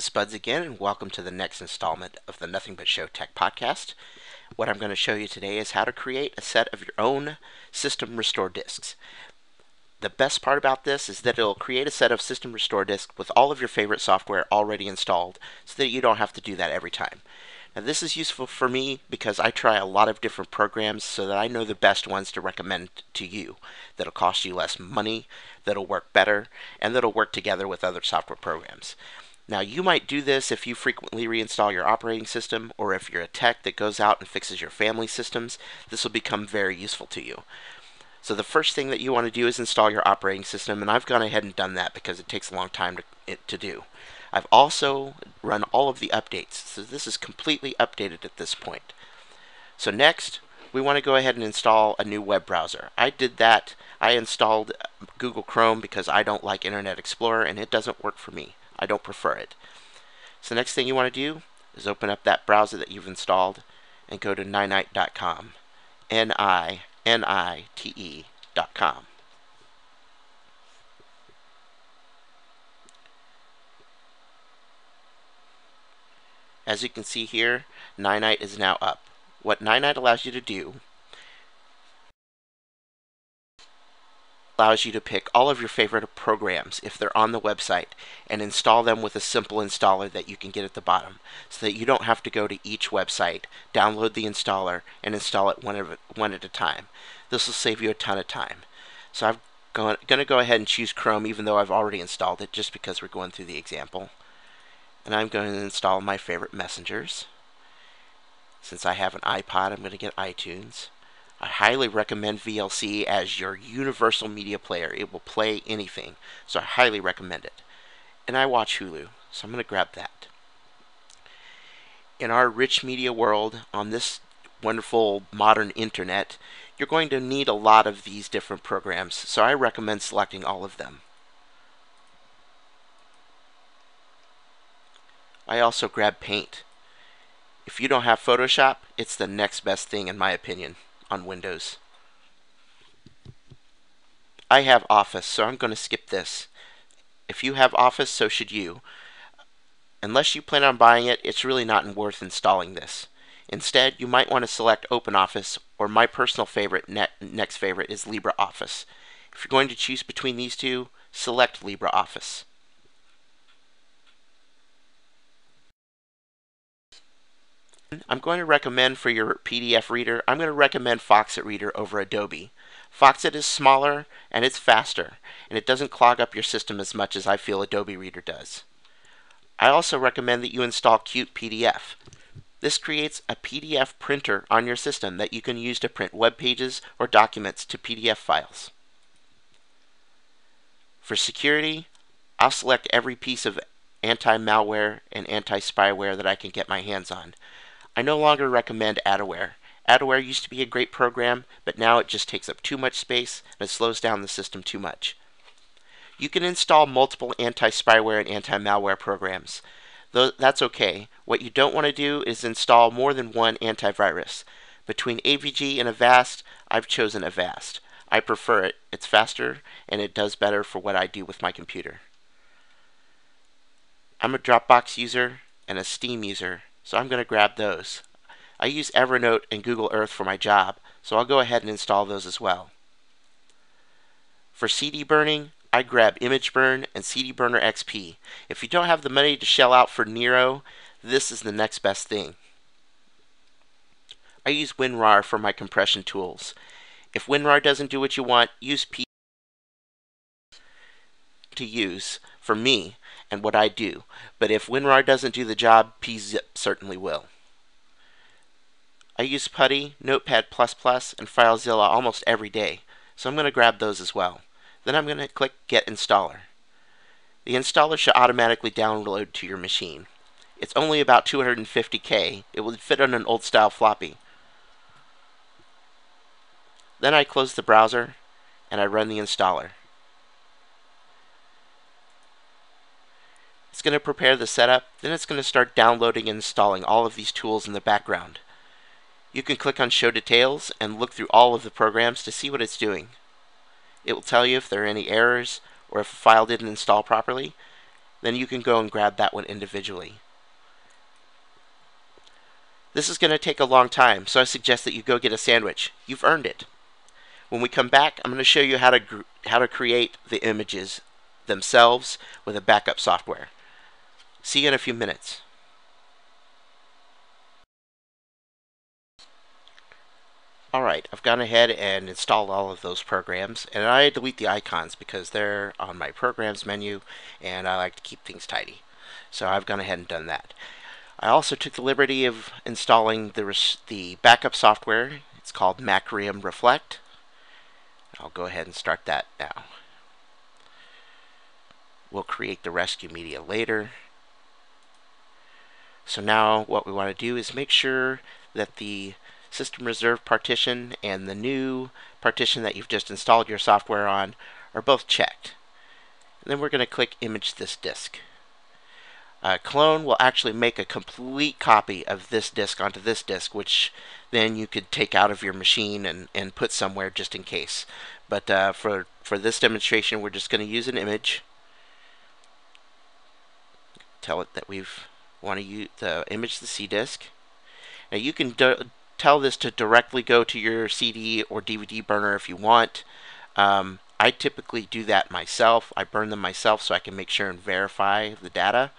Spuds again, and welcome to the next installment of the Nothing But Show Tech Podcast. What I'm going to show you today is how to create a set of your own system restore disks. The best part about this is that it'll create a set of system restore disks with all of your favorite software already installed so that you don't have to do that every time. Now, this is useful for me because I try a lot of different programs so that I know the best ones to recommend to you that'll cost you less money, that'll work better, and that'll work together with other software programs. Now, you might do this if you frequently reinstall your operating system, or if you're a tech that goes out and fixes your family systems. This will become very useful to you. So the first thing that you want to do is install your operating system, and I've gone ahead and done that because it takes a long time to do. I've also run all of the updates, so this is completely updated at this point. So next, we want to go ahead and install a new web browser. I did that. I installed Google Chrome because I don't like Internet Explorer, and it doesn't work for me. I don't prefer it. So the next thing you want to do is open up that browser that you've installed and go to ninite.com. Ninite.com. As you can see here, Ninite is now up. What Ninite allows you to do allows you to pick all of your favorite programs if they're on the website and install them with a simple installer that you can get at the bottom, so that you don't have to go to each website, download the installer, and install it one at a time. This will save you a ton of time. So I'm going to go ahead and choose Chrome, even though I've already installed it, just because we're going through the example. And I'm going to install my favorite messengers. Since I have an iPod, I'm going to get iTunes. I highly recommend VLC as your universal media player. It will play anything, so I highly recommend it. And I watch Hulu, so I'm going to grab that. In our rich media world, on this wonderful modern internet, you're going to need a lot of these different programs, so I recommend selecting all of them. I also grab Paint. If you don't have Photoshop, it's the next best thing in my opinion on Windows. I have Office, so I'm going to skip this. If you have Office, so should you. Unless you plan on buying it, it's really not worth installing this. Instead, you might want to select OpenOffice, or my personal favorite, next favorite is LibreOffice. If you're going to choose between these two, select LibreOffice. I'm going to recommend for your PDF reader, I'm going to recommend Foxit Reader over Adobe. Foxit is smaller and it's faster, and it doesn't clog up your system as much as I feel Adobe Reader does. I also recommend that you install Qt PDF. This creates a PDF printer on your system that you can use to print web pages or documents to PDF files. For security, I'll select every piece of anti-malware and anti-spyware that I can get my hands on. I no longer recommend Adaware. Adaware used to be a great program, but now it just takes up too much space and it slows down the system too much. You can install multiple anti-spyware and anti-malware programs. Though that's okay. What you don't want to do is install more than one antivirus. Between AVG and Avast, I've chosen Avast. I prefer it. It's faster and it does better for what I do with my computer. I'm a Dropbox user and a Steam user, so I'm going to grab those. I use Evernote and Google Earth for my job, so I'll go ahead and install those as well. For CD burning, I grab ImageBurn and CD Burner XP. If you don't have the money to shell out for Nero, this is the next best thing. I use WinRAR for my compression tools. If WinRAR doesn't do what you want, use P to use for me and what I do. But if WinRAR doesn't do the job, pzip certainly will. I use PuTTY, Notepad++, and FileZilla almost every day, so I'm going to grab those as well. Then I'm going to click Get Installer. The installer should automatically download to your machine. It's only about 250K. It would fit on an old style floppy. Then I close the browser and I run the installer. It's going to prepare the setup, then it's going to start downloading and installing all of these tools in the background. You can click on Show Details and look through all of the programs to see what it's doing. It will tell you if there are any errors or if a file didn't install properly. then you can go and grab that one individually. This is going to take a long time, so I suggest that you go get a sandwich. You've earned it. When we come back, I'm going to show you how to create the images themselves with a backup software. See you in a few minutes. Alright, I've gone ahead and installed all of those programs, and I delete the icons because they're on my programs menu and I like to keep things tidy. So I've gone ahead and done that. I also took the liberty of installing the backup software. It's called Macrium Reflect. I'll go ahead and start that now. We'll create the rescue media later. So now what we want to do is make sure that the system reserved partition and the new partition that you've just installed your software on are both checked. And then we're going to click Image this disk. Clone will actually make a complete copy of this disk onto this disk, which then you could take out of your machine and put somewhere just in case. But for this demonstration, we're just going to use an image. Tell it that we want to use the image the C disk. Now you can tell this to directly go to your CD or DVD burner if you want. I typically do that myself. I burn them myself so I can make sure and verify the data.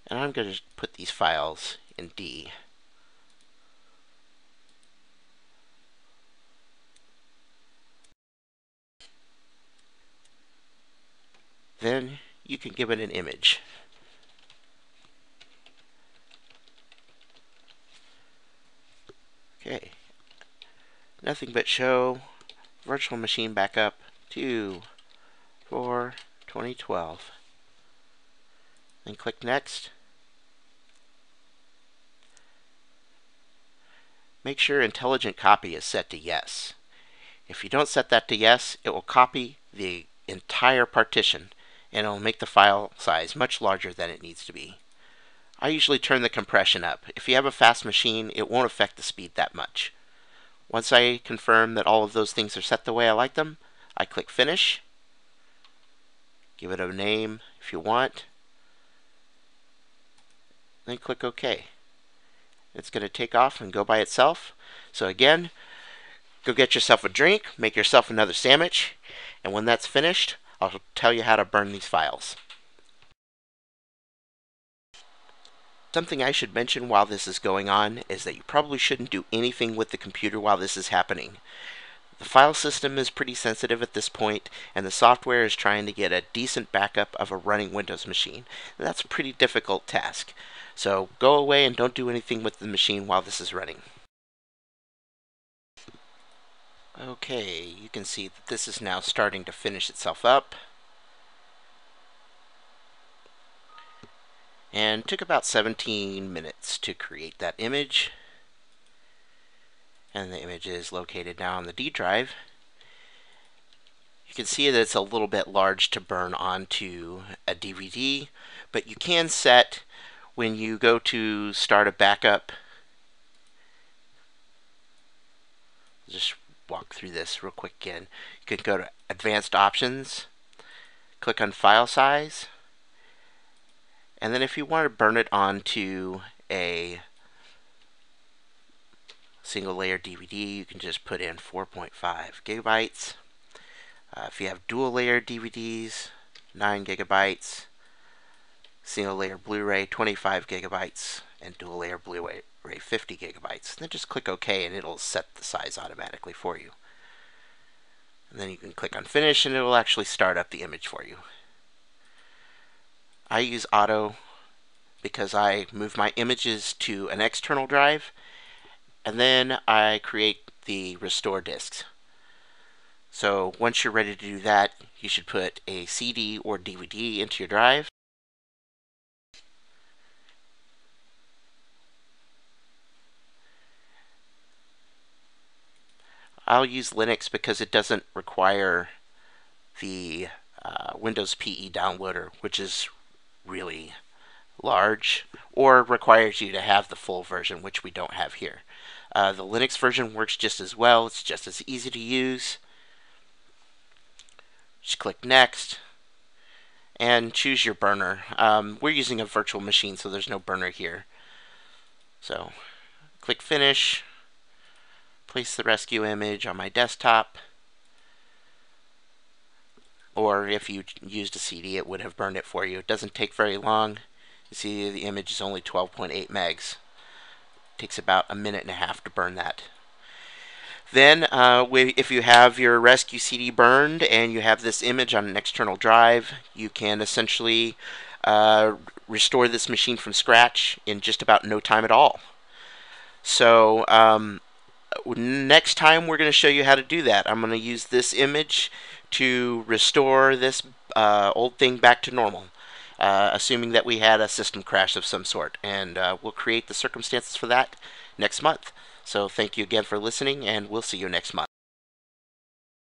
And I'm going to put these files in D. Then you can give it an image. Okay. Nothing but show virtual machine backup 2/4/2012. Then click next. Make sure intelligent copy is set to yes. If you don't set that to yes, it will copy the entire partition and it will make the file size much larger than it needs to be. I usually turn the compression up. If you have a fast machine, it won't affect the speed that much. Once I confirm that all of those things are set the way I like them, I click Finish. Give it a name if you want. Then click OK. It's going to take off and go by itself. So again, go get yourself a drink, make yourself another sandwich, and when that's finished, I'll tell you how to burn these files. Something I should mention while this is going on is that you probably shouldn't do anything with the computer while this is happening. The file system is pretty sensitive at this point, and the software is trying to get a decent backup of a running Windows machine. And that's a pretty difficult task. So go away and don't do anything with the machine while this is running. Okay, you can see that this is now starting to finish itself up. And took about 17 minutes to create that image. And the image is located now on the D drive. You can see that it's a little bit large to burn onto a DVD, but you can set when you go to start a backup. Just walk through this real quick again. You can go to Advanced Options, click on File Size, and then if you want to burn it onto a single layer DVD, you can just put in 4.5 gigabytes. If you have dual layer DVDs, 9 gigabytes. Single layer Blu-ray, 25 gigabytes. And dual layer Blu-ray, 50 gigabytes. Then just click OK and it'll set the size automatically for you. And then you can click on Finish and it will actually start up the image for you. I use Auto because I move my images to an external drive and then I create the restore disks. So once you're ready to do that, you should put a CD or DVD into your drive. I'll use Linux because it doesn't require the Windows PE downloader, which is really large, or requires you to have the full version, which we don't have here. The Linux version works just as well. It's just as easy to use. Just click Next and choose your burner. We're using a virtual machine, so there's no burner here. So click Finish, place the rescue image on my desktop, or if you used a CD, it would have burned it for you. It doesn't take very long. You see the image is only 12.8 megs. It takes about a minute and a half to burn that. Then, if you have your rescue CD burned and you have this image on an external drive, you can essentially restore this machine from scratch in just about no time at all. So, next time we're going to show you how to do that. I'm going to use this image to restore this old thing back to normal, assuming that we had a system crash of some sort. And we'll create the circumstances for that next month. So thank you again for listening, and we'll see you next month.